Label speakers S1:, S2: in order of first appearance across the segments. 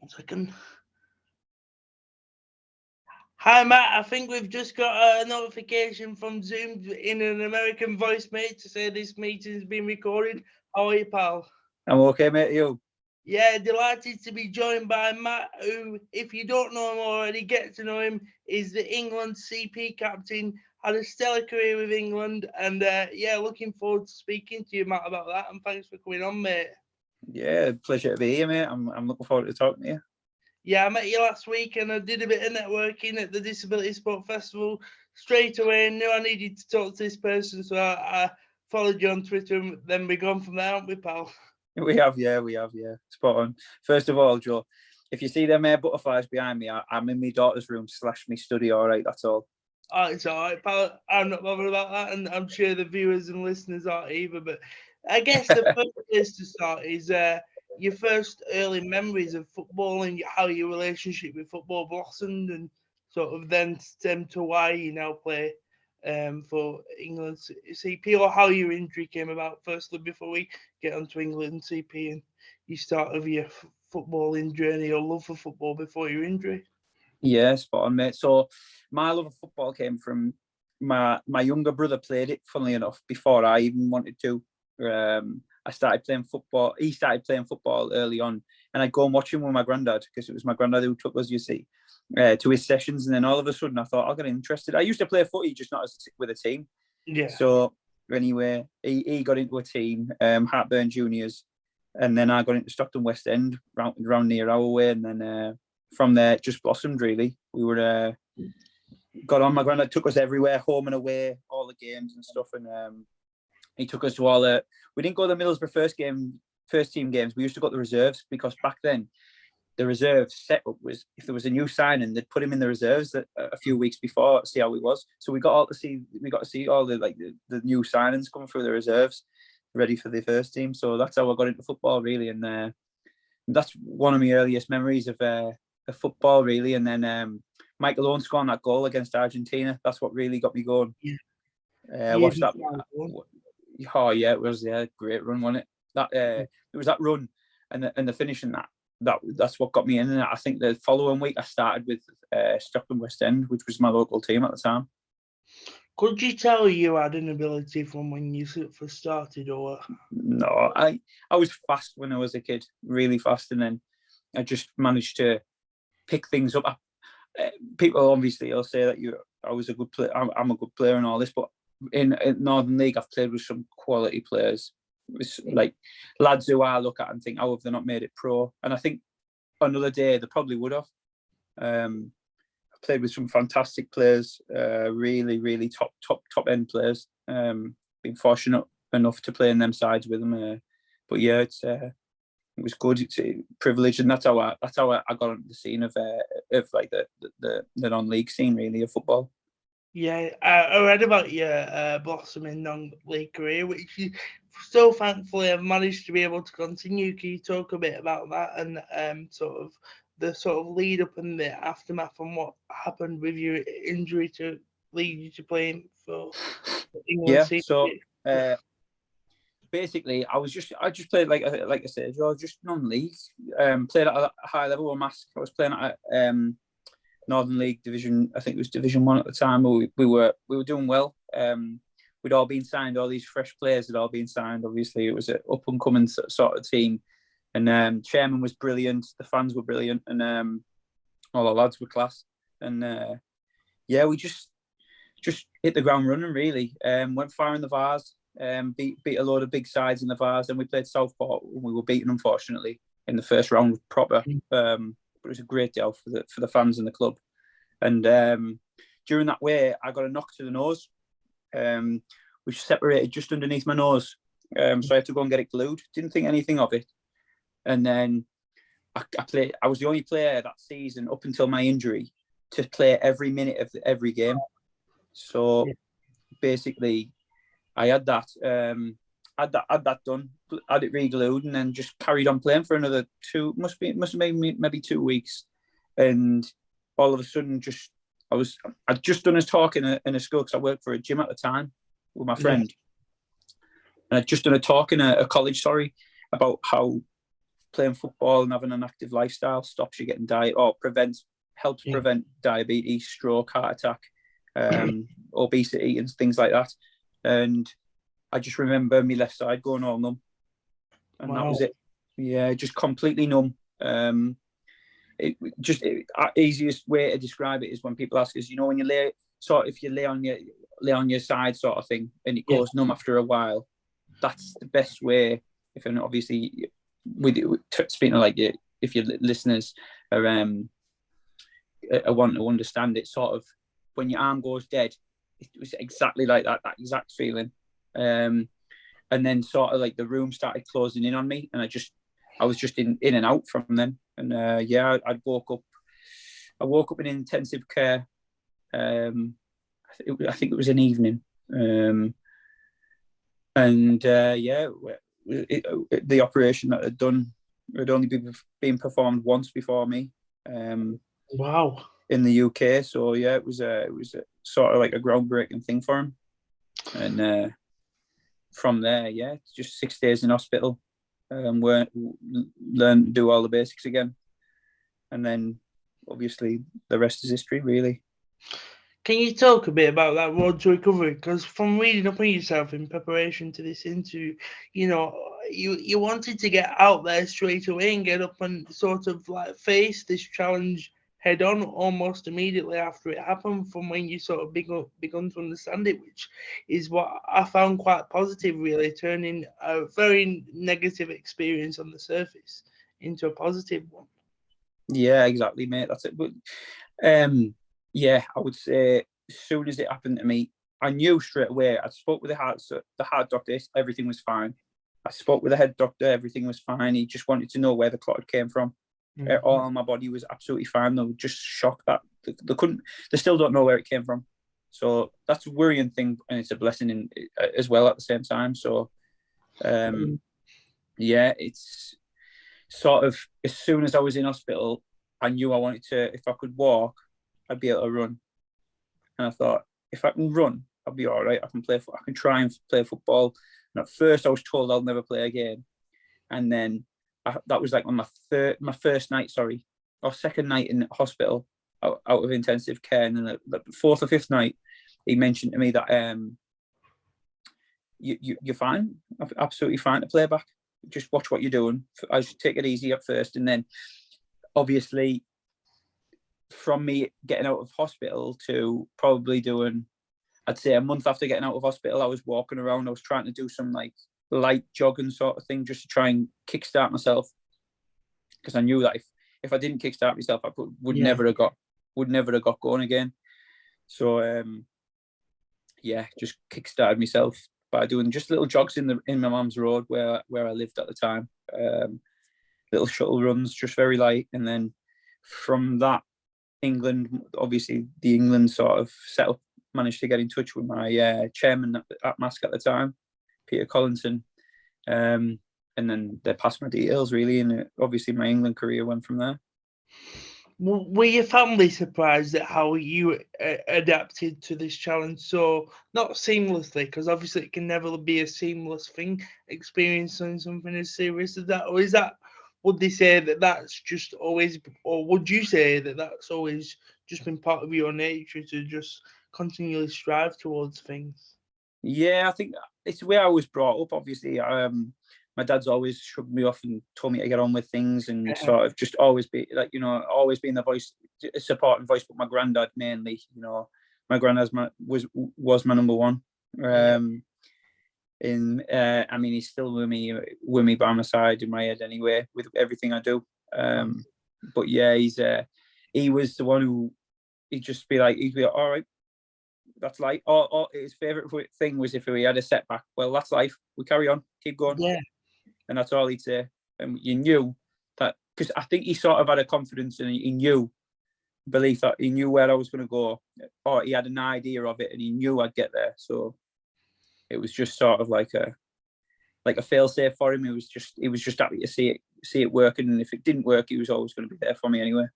S1: Second. Hi, Matt. I think we've just got a notification from Zoom in an American voice, mate, to say this meeting's been recorded. How are you, pal?
S2: I'm okay, mate. You?
S1: Yeah, delighted to be joined by Matt, who, if you don't know him already, get to know him, is the England CP captain, had a stellar career with England, and yeah, looking forward to speaking to you, Matt, about that, and thanks for coming on, mate.
S2: Yeah, pleasure to be here, mate. I'm looking forward to talking to you.
S1: Yeah, I met you last week and I did a bit of networking at the Disability Sport Festival. Straight away, knew I needed to talk to this person, so I followed you on Twitter, and then we're gone from there, aren't we, pal?
S2: We have. Spot on. First of all, Joe, if you see them butterflies behind me, I'm in my daughter's room / my study, all right, that's all.
S1: Oh, it's all right, pal. I'm not bothered about that, and I'm sure the viewers and listeners aren't either, but I guess the first place to start is your first early memories of football and how your relationship with football blossomed, and sort of then stem to why you now play for England CP, or how your injury came about, firstly, before we get onto England CP and you start of your footballing journey or love for football before your injury.
S2: Yeah, spot on, mate. So my love of football came from my younger brother played it, funnily enough, before I even wanted to. I started playing football. He started playing football early on, and I'd go and watch him with my granddad, because it was my granddad who took us, you see, to his sessions. And then all of a sudden I thought, I'll get interested. I used to play footy, just not with a team.
S1: Yeah.
S2: So anyway, he got into a team, Hartburn Juniors, and then I got into Stockton West End, round near our way, and then from there it just blossomed, really. We were got on. My granddad took us everywhere, home and away, all the games and stuff, and he took us to all the. We didn't go to the Middlesbrough first team games. We used to go to the reserves, because back then the reserve setup was, if there was a new signing, they'd put him in the reserves a few weeks before to see how he was. So we got to see all the new signings coming through the reserves, ready for the first team. So that's how I got into football, really, and that's one of my earliest memories of football, really. And then Michael Owen scoring that goal against Argentina, that's what really got me going. Watched that. Oh yeah, it was a great run, wasn't it? It was that run and the finishing that's what got me in. And I think the following week I started with Stockton West End, which was my local team at the time.
S1: Could you tell you had an ability from when you first started, or?
S2: No, I was fast when I was a kid, really fast, and then I just managed to pick things up. People obviously will say that I was a good player. I'm a good player and all this, but in Northern League, I've played with some quality players, like lads who I look at and think, how have they not made it pro? And I think another day they probably would have. I played with some fantastic players, really, really top end players. Been fortunate enough to play in them sides with them. But yeah, it was good. It's a privilege, and that's how I got into the scene of like the non-league scene, really, of football.
S1: Yeah, I read about your blossoming non-league career, which you so thankfully have managed to be able to continue. Can you talk a bit about that and sort of the lead up and the aftermath and what happened with your injury to lead you to playing for England?
S2: Yeah, so basically, I just played like I said, just non-league. Played at a high level with Marske. I was playing at Northern League division. I think it was Division 1 at the time. We were doing well. We'd all been signed. All these fresh players had all been signed. Obviously, it was an up and coming sort of team. And chairman was brilliant. The fans were brilliant, and all the lads were class. And yeah, we just hit the ground running. Really, went far in the Vars. Beat a load of big sides in the Vars. Then we played Southport, and we were beaten, unfortunately, in the first round proper. But it was a great deal for the fans and the club. And during that way, I got a knock to the nose, which separated just underneath my nose. So I had to go and get it glued. Didn't think anything of it. And then I was the only player that season up until my injury to play every minute of every game. So basically, I had that done, had it re-glued, and then just carried on playing for another must have been maybe 2 weeks. And all of a sudden, I'd just done a talk in a school, because I worked for a gym at the time with my friend. And I'd just done a talk in a college, about how playing football and having an active lifestyle stops you getting helps prevent diabetes, stroke, heart attack, obesity, and things like that. And I just remember my left side going all numb, and that was it. Yeah, just completely numb. Easiest way to describe it is when people ask us, when you if you lay on your side sort of thing, and it goes numb after a while. That's the best way. If and obviously, speaking of like if your listeners are want to understand it, sort of when your arm goes dead, it was exactly like that exact feeling. And then sort of like the room started closing in on me, and I was just in and out from them. And I woke up in intensive care. I think it was an evening. The operation that I'd done had only been performed once before me.
S1: Wow.
S2: In the UK, so it was a sort of like a groundbreaking thing for him. And from there, just 6 days in hospital. Learn to do all the basics again, and then obviously the rest is history, really.
S1: Can you talk a bit about that road to recovery? Because from reading up on yourself in preparation to this interview, you wanted to get out there straight away and get up and sort of like face this challenge head on almost immediately after it happened, from when you sort of begun to understand it, which is what I found quite positive, really, turning a very negative experience on the surface into a positive one.
S2: Yeah, exactly, mate. That's it. But I would say as soon as it happened to me, I knew straight away. I spoke with the heart doctor, everything was fine. I spoke with the head doctor, everything was fine. He just wanted to know where the clot came from. Mm-hmm. All my body was absolutely fine. They were just shocked that they still don't know where it came from. So that's a worrying thing, and it's a blessing as well at the same time. So, it's sort of, as soon as I was in hospital, I knew I wanted to, if I could walk, I'd be able to run. And I thought, if I can run, I'll be all right. I can try and play football. And at first I was told I'll never play again. And then that was like on my first night, or second night in hospital, out of intensive care. And then the fourth or fifth night, he mentioned to me that you're fine, absolutely fine to play back. Just watch what you're doing. I should take it easy at first, and then obviously from me getting out of hospital to probably doing, I'd say a month after getting out of hospital, I was walking around. I was trying to do some like light jogging sort of thing, just to try and kickstart myself, because I knew that if I didn't kickstart myself, I would never have got going again. So just kickstarted myself by doing just little jogs in my mum's road where I lived at the time. Little shuttle runs, just very light. And then from that, England, obviously the England sort of setup, managed to get in touch with my chairman at Marske at the time, Peter Collinson, and then they passed my details, really, and obviously my England career went from there.
S1: Were your family surprised at how you adapted to this challenge? So not seamlessly, because obviously it can never be a seamless thing, experiencing something as serious as that. Or is that, would they say that that's just always, or would you say that that's always just been part of your nature to just continually strive towards things?
S2: Yeah, I think it's the way I was brought up. Obviously, my dad's always shrugged me off and told me to get on with things, and sort of just always be like, always being the voice, a supporting voice. But my granddad mainly, my granddad was my number one. He's still with me by my side, in my head anyway, with everything I do. But yeah, he was the one who he'd be like, all right, that's life. Or his favourite thing was if we had a setback, well, that's life. We carry on, keep going. Yeah. And that's all he'd say. And you knew that, because I think he sort of had a confidence, and he knew, belief that he knew where I was going to go, or he had an idea of it, and he knew I'd get there. So it was just sort of like a fail-safe for him. He was just happy to see it working, and if it didn't work, he was always going to be there for me anyway.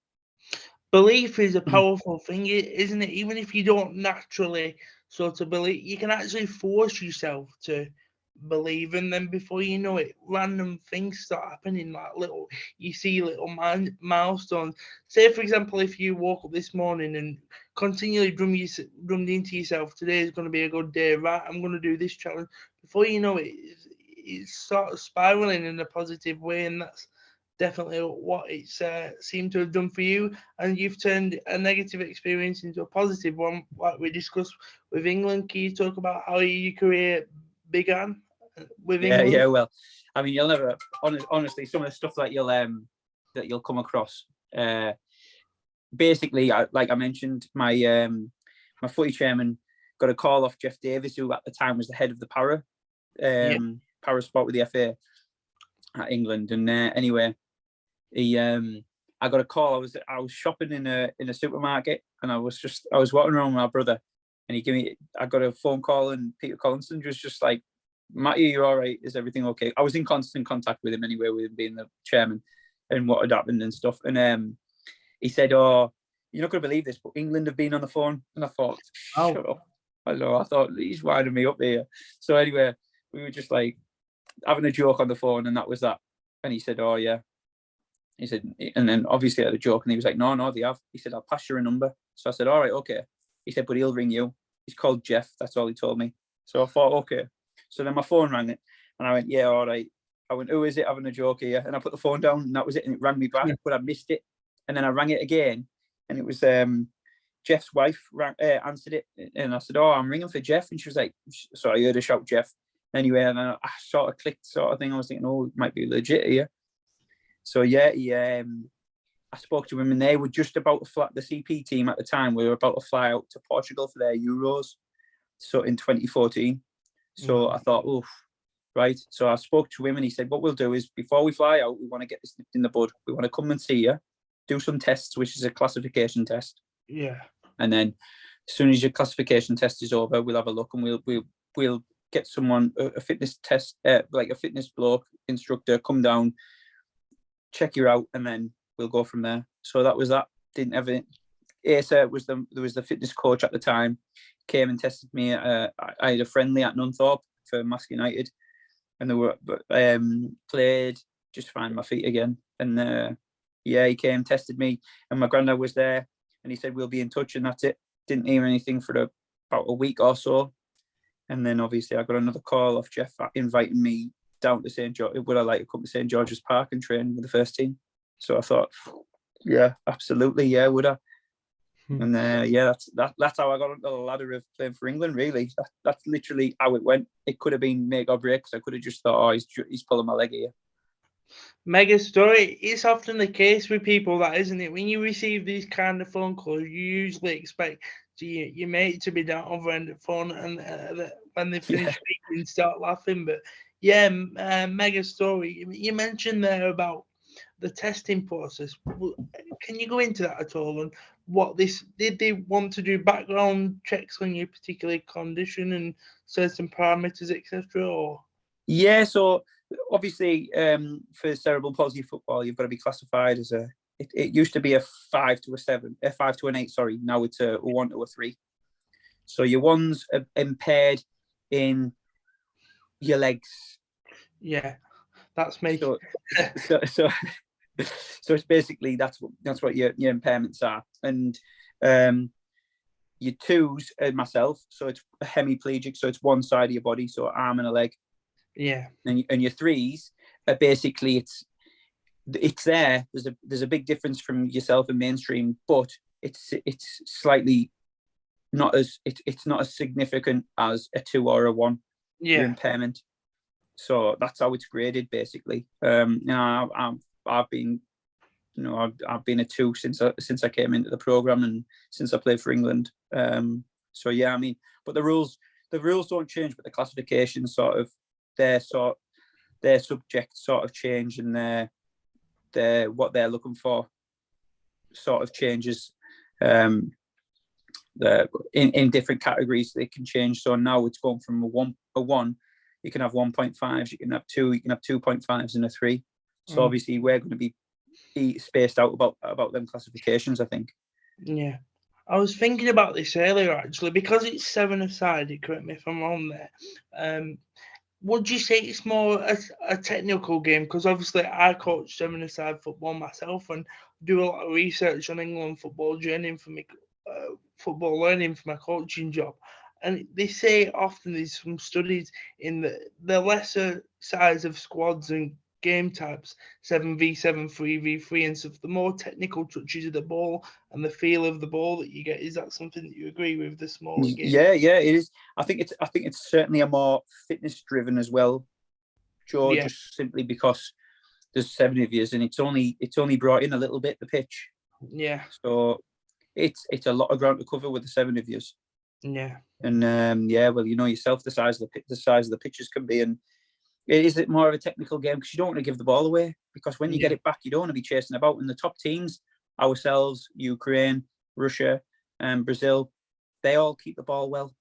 S1: Belief is a powerful thing, isn't it? Even if you don't naturally sort of believe, you can actually force yourself to believe, and then before you know it, random things start happening, like you see little milestones. Say, for example, if you woke up this morning and continually drummed into yourself, today is going to be a good day, right? I'm going to do this challenge. Before you know it, it's sort of spiraling in a positive way, and that's definitely what it's seemed to have done for you. And you've turned a negative experience into a positive one, like we discussed with England. Can you talk about how your career began with England?
S2: Yeah. Well, I mean, you'll never honestly some of the stuff that you'll come across. Basically, like I mentioned, my footy chairman got a call off Jeff Davis, who at the time was the head of the para sport with the FA at England. And anyway, I got a call. I was shopping in a supermarket, and I was walking around with my brother, and I got a phone call, and Peter Collinson was just like, "Matty, you're all right? Is everything okay?" I was in constant contact with him anyway, with him being the chairman and what had happened and stuff. And he said, "Oh, you're not going to believe this, but England have been on the phone." And I thought, "Shut up." I know. I thought he's winding me up here. So anyway, we were just like having a joke on the phone, and that was that. And he said, "Oh yeah." He said, and then obviously I had a joke, and he was like, "No, they have." He said, "I'll pass you a number." So I said, "All right, okay." He said, "But he'll ring you. He's called Jeff." That's all he told me. So I thought, okay. So then my phone rang it, and I went, "Yeah, all right." I went, "Who is it having a joke here?" And I put the phone down, and that was it. And it rang me back, but I missed it. And then I rang it again, and it was Jeff's wife answered it, and I said, "Oh, I'm ringing for Jeff." And she was like, so I heard her shout Jeff. Anyway, and I sort of clicked, sort of thing. I was thinking, "Oh, it might be legit here." So yeah, I spoke to him, and they were just about to fly. The CP team at the time, we were about to fly out to Portugal for their Euros, so in 2014. So I thought, "Oh, right." So I spoke to him, and he said, "What we'll do is, before we fly out, we want to get this nipped in the bud. We want to come and see you, do some tests, which is a classification test.
S1: Yeah.
S2: And then as soon as your classification test is over, we'll have a look, and we'll get someone, a fitness test, like a fitness bloke instructor, come down, check you out, and then we'll go from there." So that was that. Didn't have it. Asa there was the fitness coach at the time, came and tested me. I had a friendly at Nunthorpe for Marske United, and they were played, just find my feet again. And he came, tested me, and my granddad was there, and he said, "We'll be in touch," and that's it. Didn't hear anything for about a week or so. And then obviously I got another call off Jeff inviting me down to St. George. Would I like to come to St. George's Park and train with the first team? So I thought, yeah, absolutely, yeah, would I? And that's how I got on the ladder of playing for England. Really, that's literally how it went. It could have been make or break, because I could have just thought, "Oh, he's pulling my leg here."
S1: Mega story. It's often the case with people, that isn't it? When you receive these kind of phone calls, you usually expect your mate to be down over end of the phone, and when they finish speaking, start laughing. But yeah, mega story. You mentioned there about the testing process. Can you go into that at all? And what did they want to do background checks on your particular condition and certain parameters, etc.? Or
S2: yeah, so obviously for cerebral palsy football, you've got to be classified as it used to be a 5 to a 7, a 5 to an 8. Sorry, now it's a 1 to a 3. So your one's impaired in your legs.
S1: Yeah, that's me.
S2: So it's basically that's what your impairments are. And your 2s are myself, so it's hemiplegic, so it's one side of your body, so arm and a leg.
S1: Yeah.
S2: And your 3s are basically it's there. There's a big difference from yourself and mainstream, but it's slightly not as it's not as significant as a 2 or a 1. Your impairment. So that's how it's graded, basically. I've been a 2 since I came into the program, and since I played for England. So yeah, I mean, but the rules don't change, but the classification sort of their subject sort of change, and their what they're looking for sort of changes. In different categories they can change. So now it's going from a 1. You can have 1.5s, you can have 2, you can have 2.5s and a 3. So obviously we're going to be spaced out about them classifications, I think.
S1: Yeah. I was thinking about this earlier, actually, because it's 7-a-side, correct me if I'm wrong there. would you say it's more a technical game? Because obviously I coach seven-a-side football myself and do a lot of research on England football journey for me, football learning for my coaching job. And they say often there's some studies in the lesser size of squads and game types, 7v7, 3v3 and stuff, the more technical touches of the ball and the feel of the ball that you get. Is that something that you agree with, the smaller game?
S2: Yeah, it is. I think it's certainly a more fitness driven as well, Joe.
S1: Yeah.
S2: Just simply because there's 7 of yous and it's only brought in a little bit the pitch.
S1: Yeah.
S2: So it's a lot of ground to cover with the 7 of yous.
S1: Yeah.
S2: And well, you know yourself the size of the pitches can be, and it is more of a technical game because you don't want to give the ball away, because when you get it back, you don't want to be chasing about. And the top teams, ourselves, Ukraine, Russia, and Brazil, they all keep the ball well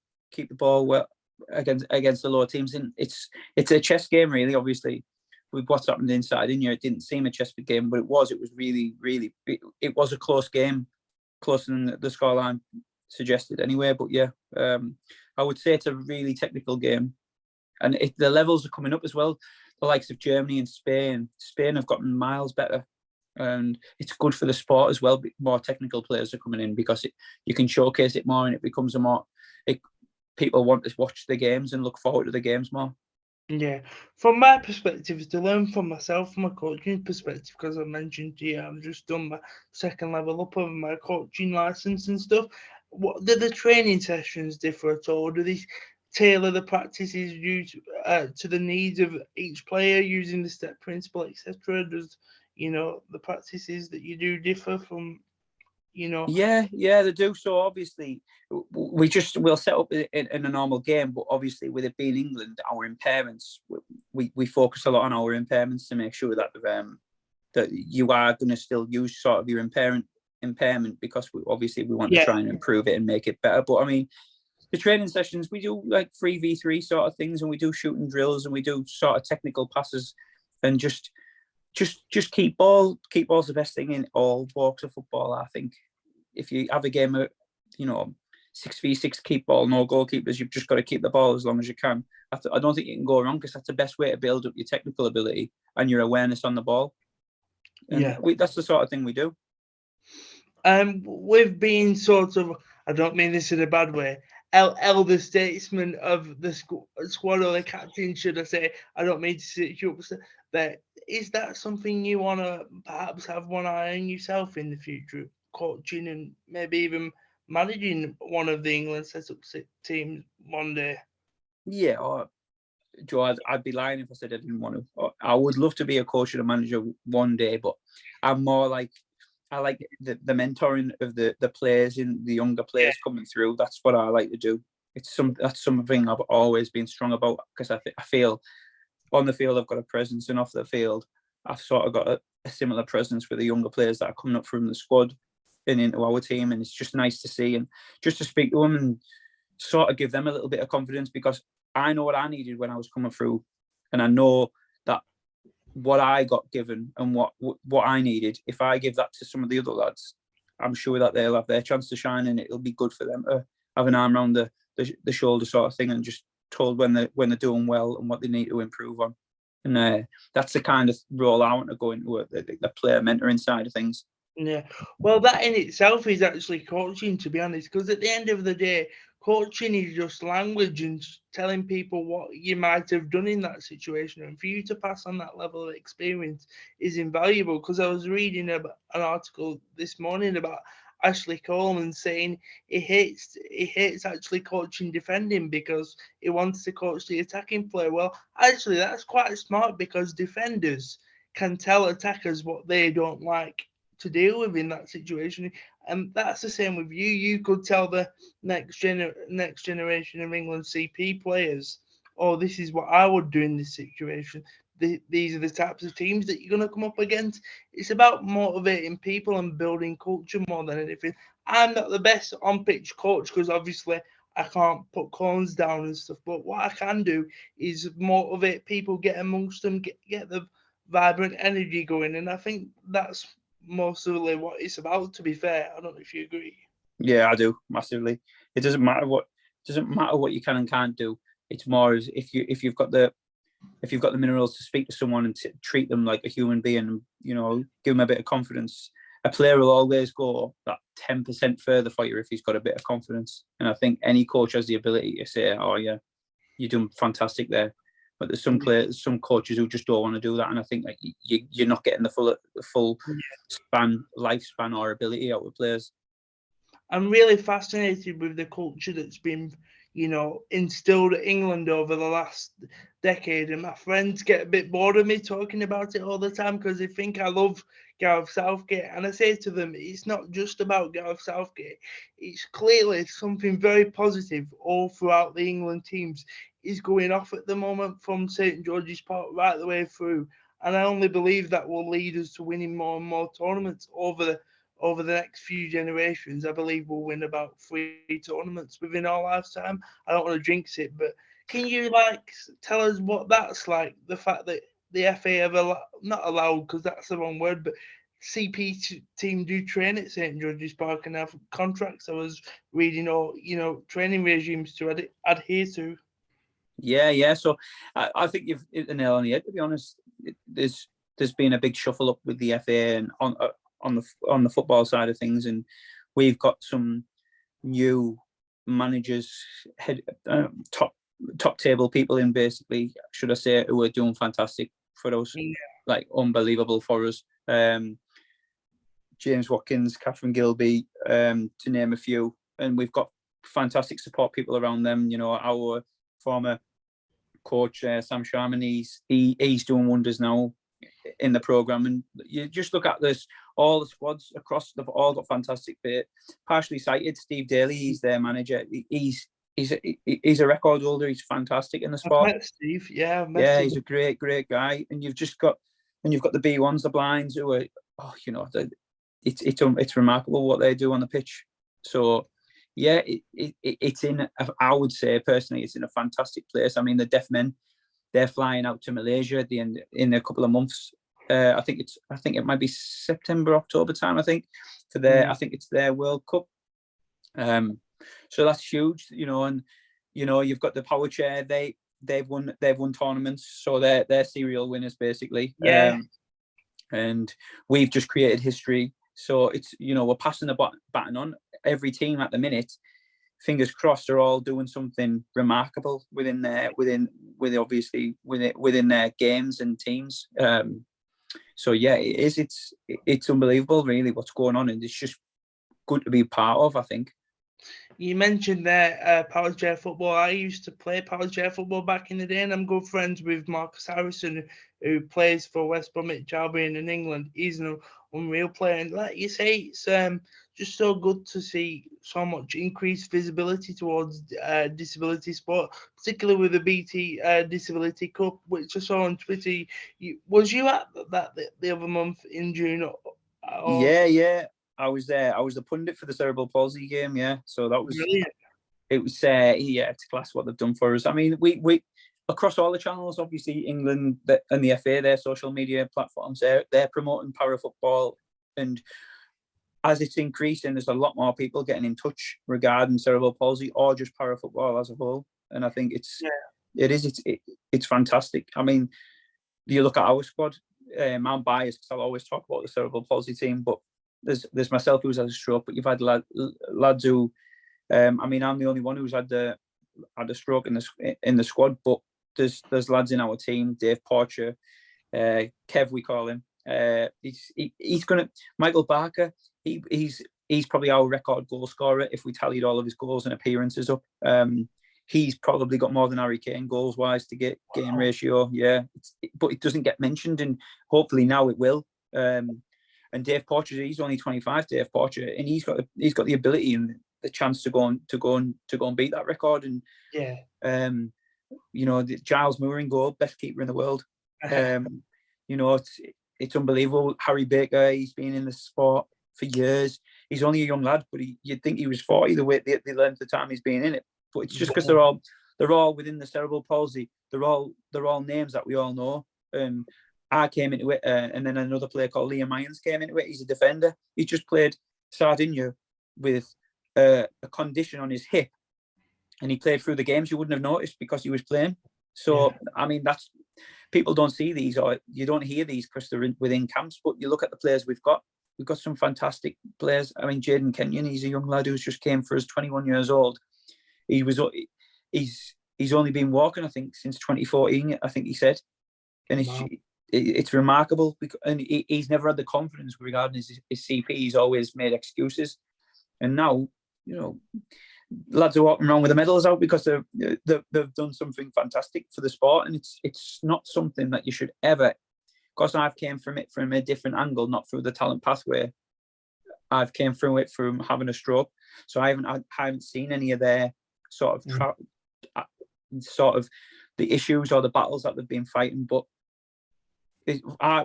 S2: against the lower teams. And it's a chess game, really. Obviously, with what's happened inside in here, it didn't seem a chess game, but it was really, really. It was a close game, closer than the scoreline suggested, anyway. But yeah, I would say it's a really technical game. And the levels are coming up as well. The likes of Germany and Spain. Spain have gotten miles better. And it's good for the sport as well. More technical players are coming in because you can showcase it more, and it becomes people want to watch the games and look forward to the games more.
S1: Yeah. From my perspective, to learn from myself, from a coaching perspective, because I mentioned to you, I've just done my second level up of my coaching license and stuff. What do the training sessions differ at all? Do they tailor the practices to the needs of each player using the step principle, etc.? Does the practices that you do differ from
S2: Yeah, they do. So obviously, we'll set up in a normal game, but obviously with it being England, our impairments, we focus a lot on our impairments to make sure that that you are going to still use sort of your impairment, because we want to try and improve it and make it better. But I mean, the training sessions, we do like 3v3 sort of things, and we do shooting drills, and we do sort of technical passes, and just keep ball's the best thing in all walks of football. I think if you have a game of 6v6 keep ball, no goalkeepers, you've just got to keep the ball as long as you can. I don't think you can go wrong, because that's the best way to build up your technical ability and your awareness on the ball. And that's the sort of thing we do.
S1: We've been sort of, I don't mean this in a bad way, elder statesman of the squad, or the captain, should I say. I don't mean to sit you up, but is that something you want to perhaps have one eye on yourself in the future, coaching and maybe even managing one of the England setup teams one day?
S2: Yeah, Joe, I'd be lying if I said I didn't want to. I would love to be a coach and a manager one day, but I'm more like, I like the mentoring of the players and the younger players coming through. That's what I like to do. That's something I've always been strong about, because I feel on the field I've got a presence, and off the field I've sort of got a similar presence with the younger players that are coming up from the squad and into our team. And it's just nice to see, and just to speak to them and sort of give them a little bit of confidence, because I know what I needed when I was coming through, and I know that what I got given and what I needed, if I give that to some of the other lads, I'm sure that they'll have their chance to shine, and it'll be good for them to have an arm around the shoulder sort of thing, and just told when they're doing well and what they need to improve on. And that's the kind of role I want to go into, the player mentoring side of things.
S1: Yeah, well, that in itself is actually coaching, to be honest, because at the end of the day, coaching is just language and telling people what you might have done in that situation. And for you to pass on that level of experience is invaluable. Because I was reading an article this morning about Ashley Coleman saying he hates actually coaching defending because he wants to coach the attacking player. Well, actually, that's quite smart, because defenders can tell attackers what they don't like to deal with in that situation. And that's the same with you. You could tell the next generation of England CP players, oh, this is what I would do in this situation. These are the types of teams that you're going to come up against. It's about motivating people and building culture more than anything. I'm not the best on-pitch coach, because obviously I can't put cones down and stuff. But what I can do is motivate people, get amongst them, get the vibrant energy going. And I think that's mostly what it's about, to be fair. I don't know if you agree.
S2: Yeah, I do, massively. It doesn't matter what you can and can't do. It's more as if you've got the if you've got the minerals to speak to someone and treat them like a human being, you know, give them a bit of confidence, a player will always go that 10% further for you if he's got a bit of confidence. And I think any coach has the ability to say, "Oh yeah, you're doing fantastic there." But there's some players, some coaches who just don't want to do that, and I think like you're not getting the full lifespan or ability out of players.
S1: I'm really fascinated with the culture that's been, you know, instilled at England over the last decade, and my friends get a bit bored of me talking about it all the time because they think I love Gareth Southgate, and I say to them, it's not just about Gareth Southgate. It's clearly something very positive all throughout the England teams is going off at the moment, from St George's Park right the way through, and I only believe that will lead us to winning more and more tournaments over the next few generations. I believe we'll win about 3 tournaments within our lifetime. I don't want to jinx it, but can you tell us what that's like? The fact that the FA have not allowed, because that's the wrong word, but CP team do train at St George's Park and have contracts. I was reading, or training regimes to adhere to.
S2: Yeah. So I think you've hit the nail on the head. To be honest, there's been a big shuffle up with the FA and on the football side of things, and we've got some new managers, top table people in, basically, should I say, who are doing fantastic for us, like unbelievable for us. James Watkins, Catherine Gilby, to name a few, and we've got fantastic support people around them. You know, our former coach Sam Sharman, he's doing wonders now in the program, and you just look at this, all the squads across, they've all got fantastic bit. Partially sighted Steve Daly, he's their manager. He's a record holder. He's fantastic in the sport.
S1: I've met Steve. Yeah,
S2: he's a great guy. And you've got the B1s, the blinds, who are, it's remarkable what they do on the pitch. So yeah, it's in, I would say personally, it's in a fantastic place. I mean, the deaf men, they're flying out to Malaysia at the end in a couple of months. I think it might be September, October time. I think for I think it's their World Cup. So that's huge, you know. And you know, you've got the Power Chair. They've won tournaments, so they're serial winners basically.
S1: Yeah.
S2: And we've just created history. So it's, you know, we're passing the baton on. Every team at the minute, fingers crossed, are all doing something remarkable within their games and teams. So yeah, it's unbelievable, really, what's going on, and it's just good to be part of, I think.
S1: You mentioned there power chair football. I used to play power chair football back in the day, and I'm good friends with Marcus Harrison, who plays for West Bromwich Albion in England. He's an unreal player, and like you say, it's just so good to see so much increased visibility towards disability sport, particularly with the BT Disability Cup, which I saw on Twitter. Was you at that the other month in June?
S2: Yeah. I was there. I was the pundit for the cerebral palsy game. Yeah, so that was
S1: brilliant.
S2: It was it's class what they've done for us. I mean, we across all the channels, obviously England and the FA, their social media platforms, they're promoting para football, and as it's increasing, there's a lot more people getting in touch regarding cerebral palsy or just para football as a whole. And I think it's fantastic. I mean, you look at our squad. I'm biased because I'll always talk about the cerebral palsy team, but there's myself who's had a stroke, but you've had lads who, I mean, I'm the only one who's had a stroke in the squad, but there's lads in our team, Dave Porcher, Kev, we call him. He's gonna, Michael Barker. He's probably our record goal scorer if we tallied all of his goals and appearances up. He's probably got more than Harry Kane goals wise to get game ratio. Yeah, but it doesn't get mentioned, and hopefully now it will. And Dave Porcher, he's only 25, Dave Porcher, and he's got the ability and the chance to go and beat that record. And you know, Giles Moore in goal, best keeper in the world. You know, it's unbelievable. Harry Baker, he's been in the sport for years. He's only a young lad, but you'd think he was 40 the way the length of time he's been in it. But it's just because they're all within the cerebral palsy. They're all names that we all know. I came into it, and then another player called Liam Irons came into it. He's a defender. He just played Sardinia with a condition on his hip, and he played through the games. You wouldn't have noticed because he was playing. So I mean, people don't see these, or you don't hear these because they're within camps. But you look at the players we've got. We've got some fantastic players. I mean, Jaden Kenyon, he's a young lad who's just came for us, 21 years old. He's only been walking, I think, since 2014. I think he said, and it's remarkable. And he's never had the confidence regarding his CP. He's always made excuses, and now, you know, lads are walking around with the medals out because they've done something fantastic for the sport, and it's not something that you should ever. Because I've came from it from a different angle, not through the talent pathway. I've came through it from having a stroke, so I haven't seen any of their sort of the issues or the battles that they've been fighting. But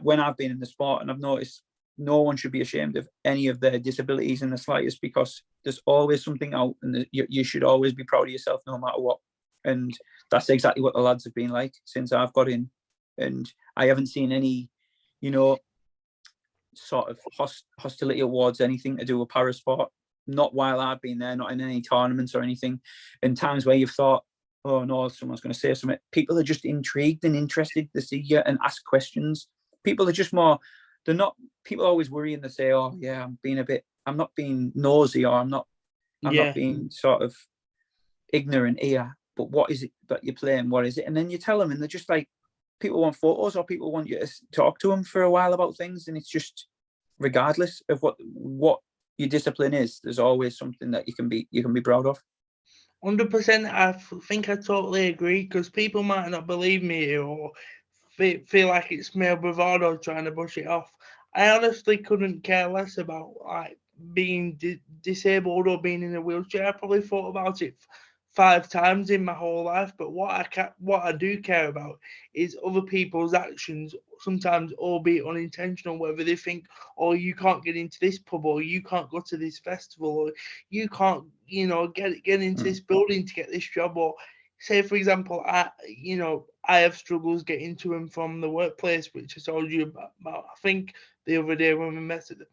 S2: when I've been in the sport, and I've noticed no one should be ashamed of any of their disabilities in the slightest, because there's always something out, and you should always be proud of yourself no matter what. And that's exactly what the lads have been like since I've got in. And I haven't seen any, you know, sort of hostility towards anything to do with parasport. Not while I've been there, not in any tournaments or anything. In times where you've thought, oh no, someone's going to say something. People are just intrigued and interested to see you and ask questions. People are just more, they're not, people always worry and they say, oh yeah, I'm not being nosy, or I'm not being sort of ignorant here. But what is it that you're playing? What is it? And then you tell them, and they're just like, people want photos, or people want you to talk to them for a while about things. And it's just, regardless of what your discipline is, there's always something that you can be proud of.
S1: 100%. I think I totally agree, because people might not believe me or feel like it's male bravado trying to brush it off. I honestly couldn't care less about like being disabled or being in a wheelchair. I probably thought about it 5 times in my whole life, but what I do care about is other people's actions, sometimes albeit unintentional, whether they think, oh, you can't get into this pub, or you can't go to this festival, or you can't, you know, get into this building to get this job, or say, for example, I have struggles getting to and from the workplace, which I told you about I think the other day when we met at the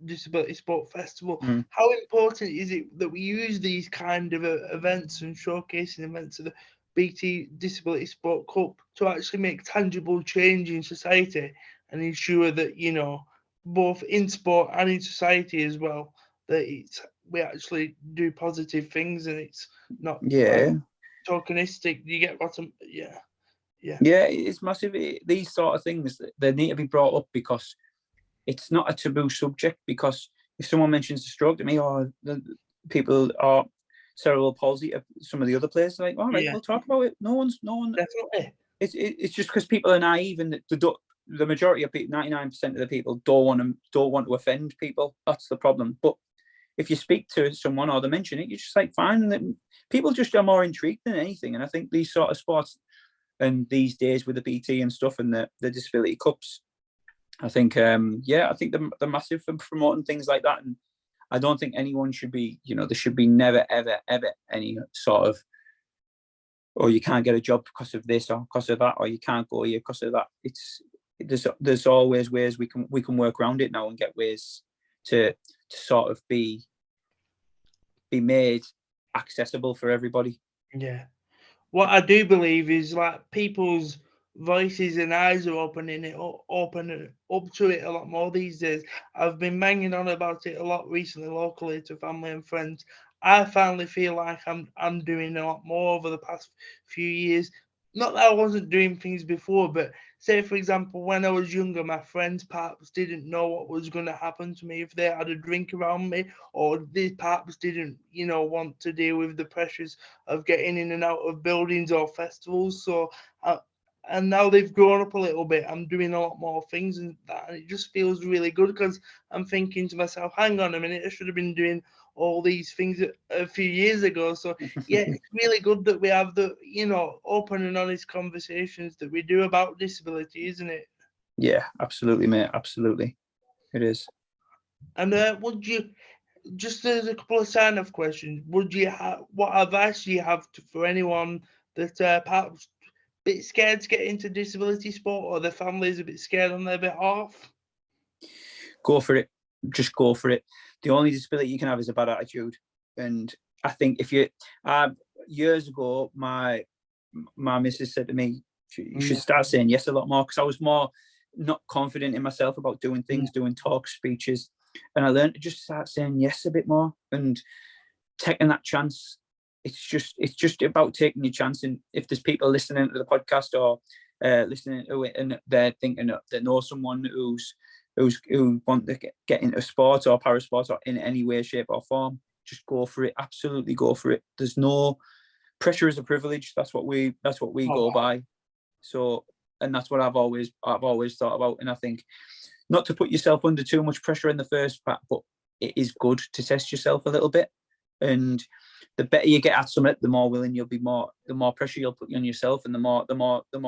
S1: Disability Sport Festival. How important is it that we use these kind of events and showcasing events of the BT Disability Sport Cup to actually make tangible change in society and ensure that, you know, both in sport and in society as well, that we actually do positive things and it's not tokenistic. You get what I'm, yeah,
S2: it's massive. These sort of things, they need to be brought up, because it's not a taboo subject. Because if someone mentions a stroke to me, or the people are cerebral palsy, some of the other players are like, all right, we'll talk about it. No one.
S1: Definitely.
S2: It's just because people are naive, and the majority of people, 99% of the people, don't want to offend people. That's the problem. But if you speak to someone or they mention it, you're just like, fine. People just are more intrigued than anything. And I think these sort of sports, and these days with the BT and stuff, and the disability cups, I think, they're massive for promoting things like that. And I don't think anyone should be, you know, there should be never, ever, ever any sort of, oh, you can't get a job because of this or because of that, or you can't go here because of that. There's always ways we can work around it now and get ways to sort of be made accessible for everybody.
S1: Yeah. What I do believe is, like, people's voices and eyes are opening up to it a lot more these days. I've been banging on about it a lot recently, locally, to family and friends. I finally feel like I'm doing a lot more over the past few years. Not that I wasn't doing things before, but say, for example, when I was younger, my friends perhaps didn't know what was going to happen to me if they had a drink around me, or they perhaps didn't, you know, want to deal with the pressures of getting in and out of buildings or festivals. So, and now they've grown up a little bit. I'm doing a lot more things, and it just feels really good, because I'm thinking to myself, hang on a minute, I should have been doing all these things a few years ago. So yeah, it's really good that we have the, you know, open and honest conversations that we do about disability, isn't it?
S2: Yeah, absolutely, mate. Absolutely, it is.
S1: And would you, just as a couple of sign-off questions, would you what advice do you have for anyone that perhaps a bit scared to get into disability sport, or their family's a bit scared on their behalf?
S2: Go for it. Just go for it. The only disability you can have is a bad attitude. And I think if you, years ago, my missus said to me, You should start saying yes a lot more, because I was more not confident in myself about doing things, doing talks, speeches, and I learned to just start saying yes a bit more and taking that chance. It's just about taking your chance. And if there's people listening to the podcast or listening to it and they're thinking they know someone who want to get into sport or parasport or in any way, shape or form, just go for it. Absolutely go for it. There's no pressure is a privilege. That's what we go by. So, and that's what I've always thought about. And I think not to put yourself under too much pressure in the first part, but it is good to test yourself a little bit. And the better you get at something, the more willing you'll be, the more pressure you'll put on yourself, and the more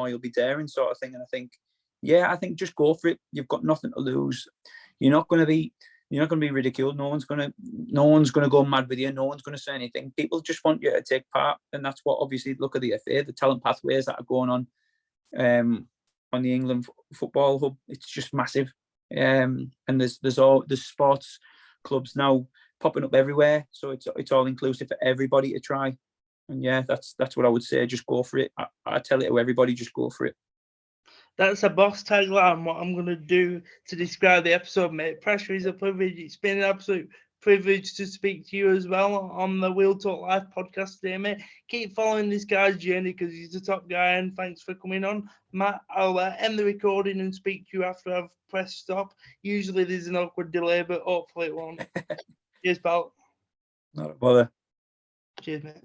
S2: you'll be daring, sort of thing. And I think just go for it. You've got nothing to lose. You're not going to be ridiculed. No one's going to go mad with you. No one's going to say anything. People just want you to take part, and that's what, obviously, look at the FA, the talent pathways that are going on the England football hub. It's just massive, and there's sports clubs now popping up everywhere, so it's all inclusive for everybody to try. And that's what I would say. Just go for it. I tell it to everybody, just go for it.
S1: That's a boss tagline. What I'm going to do to describe the episode, mate. Pressure is a privilege. It's been an absolute privilege to speak to you as well on the Wheel Talk Live podcast today, mate. Keep following this guy's journey because he's a top guy, and thanks for coming on, Matt. I'll end the recording and speak to you after I've pressed stop. Usually there's an awkward delay, but hopefully it won't. Cheers, pal.
S2: Not a bother.
S1: Cheers, mate.